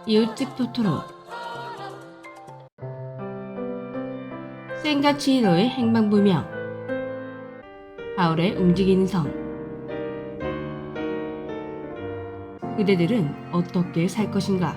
이웃집 토토로, 센과 치히로의 행방불명, 바울의 움직이는 성. 그대들은 어떻게 살 것인가?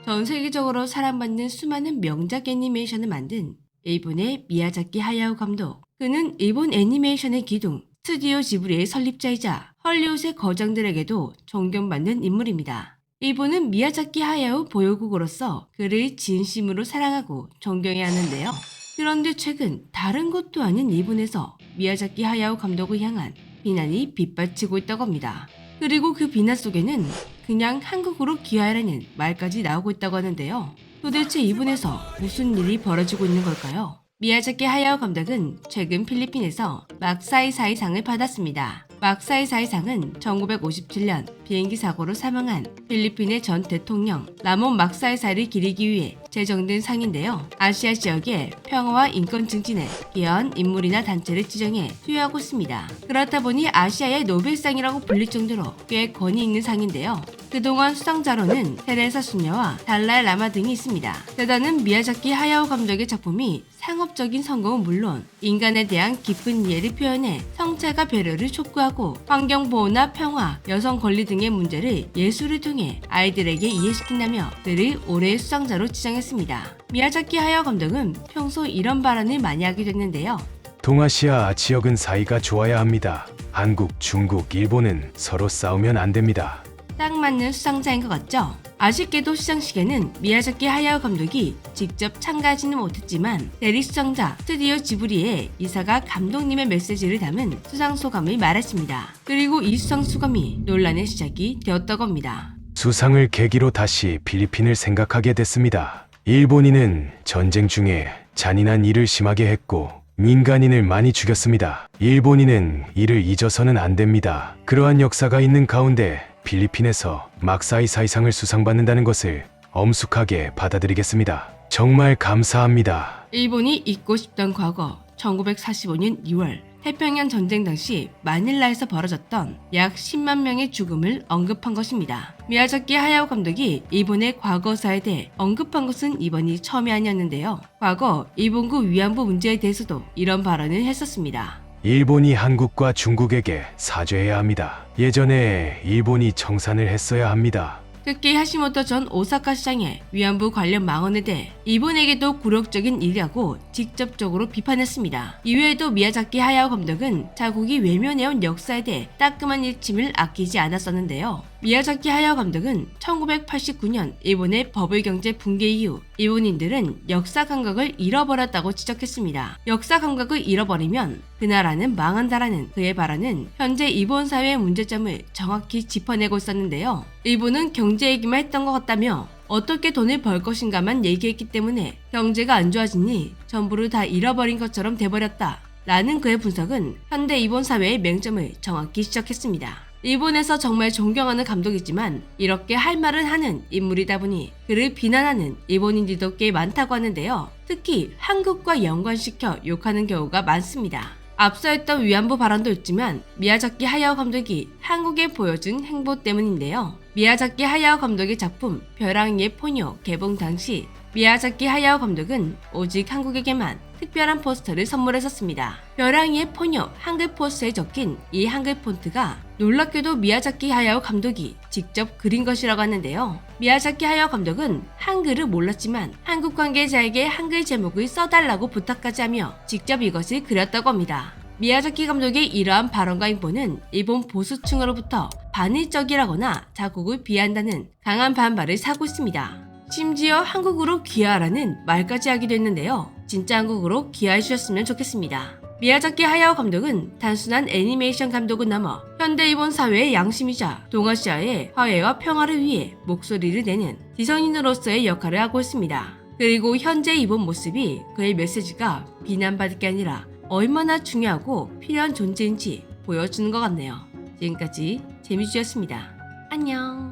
전 세계적으로 사랑받는 수많은 명작 애니메이션을 만든 일본의 미야자키 하야오 감독. 그는 일본 애니메이션의 기둥, 스튜디오 지브리의 설립자이자 헐리우드의 거장들에게도 존경받는 인물입니다. 일본은 미야자키 하야오 보유국으로서 그를 진심으로 사랑하고 존경해야 하는데요. 그런데 최근 다른 곳도 아닌 일본에서 미야자키 하야오 감독을 향한 비난이 빗발치고 있다고 합니다. 그리고 그 비난 속에는 그냥 한국으로 귀화하라는 말까지 나오고 있다고 하는데요. 도대체 일본에서 무슨 일이 벌어지고 있는 걸까요? 미야자키 하야오 감독은 최근 필리핀에서 막사이사이상을 받았습니다. 막사이사이상은 1957년 비행기 사고로 사망한 필리핀의 전 대통령 라몬 막사이사이를 기리기 위해 제정된 상인데요. 아시아 지역의 평화와 인권 증진에 기여한 인물이나 단체를 지정해 수여하고 있습니다. 그렇다 보니 아시아의 노벨상이라고 불릴 정도로 꽤 권위 있는 상인데요. 그동안 수상자로는 테레사 수녀와 달라이 라마 등이 있습니다. 대단은 미야자키 하야오 감독의 작품이 상업적인 성공은 물론 인간에 대한 깊은 이해를 표현해 성찰과 배려를 촉구하고 환경보호나 평화, 여성 권리 등의 문제를 예술을 통해 아이들에게 이해시킨다며 그를 올해의 수상자로 지정했습니다. 미야자키 하야오 감독은 평소 이런 발언을 많이 하게 됐는데요. 동아시아 지역은 사이가 좋아야 합니다. 한국, 중국, 일본은 서로 싸우면 안 됩니다. 딱 맞는 수상자인 것 같죠? 아쉽게도 시상식에는 미야자키 하야오 감독이 직접 참가하지는 못했지만 대리 수상자 스튜디오 지브리의 이사가 감독님의 메시지를 담은 수상 소감을 말했습니다. 그리고 이 수상 소감이 논란의 시작이 되었다고 합니다. 수상을 계기로 다시 필리핀을 생각하게 됐습니다. 일본인은 전쟁 중에 잔인한 일을 심하게 했고 민간인을 많이 죽였습니다. 일본인은 이를 잊어서는 안 됩니다. 그러한 역사가 있는 가운데 필리핀에서 막사이사이상을 수상받는다는 것을 엄숙하게 받아들이겠습니다. 정말 감사합니다. 일본이 잊고 싶던 과거 1945년 2월 태평양 전쟁 당시 마닐라에서 벌어졌던 약 10만 명의 죽음을 언급한 것입니다. 미야자키 하야오 감독이 일본의 과거사에 대해 언급한 것은 이번이 처음이 아니었는데요. 과거 일본군 위안부 문제에 대해서도 이런 발언을 했었습니다. 일본이 한국과 중국에게 사죄해야 합니다. 예전에 일본이 청산을 했어야 합니다. 특히 하시모토 전 오사카 시장의 위안부 관련 망언에 대해 일본에게도 굴욕적인 일이라고 직접적으로 비판했습니다. 이외에도 미야자키 하야오 감독은 자국이 외면해온 역사에 대해 따끔한 일침을 아끼지 않았었는데요. 미야자키 하야오 감독은 1989년 일본의 버블 경제 붕괴 이후 일본인들은 역사 감각을 잃어버렸다고 지적했습니다. 역사 감각을 잃어버리면 그 나라는 망한다라는 그의 발언은 현재 일본 사회의 문제점을 정확히 짚어내고 있었는데요. 일본은 경제 얘기만 했던 것 같다며 어떻게 돈을 벌 것인가만 얘기했기 때문에 경제가 안 좋아지니 전부를 다 잃어버린 것처럼 돼버렸다 라는 그의 분석은 현대 일본 사회의 맹점을 정확히 지적했습니다. 일본에서 정말 존경하는 감독이지만 이렇게 할 말을 하는 인물이다 보니 그를 비난하는 일본인들도 꽤 많다고 하는데요. 특히 한국과 연관시켜 욕하는 경우가 많습니다. 앞서 했던 위안부 발언도 있지만 미야자키 하야오 감독이 한국에 보여준 행보 때문인데요. 미야자키 하야오 감독의 작품 벼랑이의 포뇨 개봉 당시 미야자키 하야오 감독은 오직 한국에게만 특별한 포스터를 선물했었습니다. 벼랑이의 포뇨 한글 포스터에 적힌 이 한글 폰트가 놀랍게도 미야자키 하야오 감독이 직접 그린 것이라고 하는데요. 미야자키 하야오 감독은 한글을 몰랐지만 한국 관계자에게 한글 제목을 써달라고 부탁까지 하며 직접 이것을 그렸다고 합니다. 미야자키 감독의 이러한 발언과 인포는 일본 보수층으로부터 반일적이라거나 자국을 비하한다는 강한 반발을 사고 있습니다. 심지어 한국으로 귀화하라는 말까지 하기도 했는데요. 진짜 한국으로 귀화해 주셨으면 좋겠습니다. 미야자키 하야오 감독은 단순한 애니메이션 감독은 넘어 현대 일본 사회의 양심이자 동아시아의 화해와 평화를 위해 목소리를 내는 지성인으로서의 역할을 하고 있습니다. 그리고 현재 일본 모습이 그의 메시지가 비난받을 게 아니라 얼마나 중요하고 필요한 존재인지 보여주는 것 같네요. 지금까지 재미주였습니다. 안녕.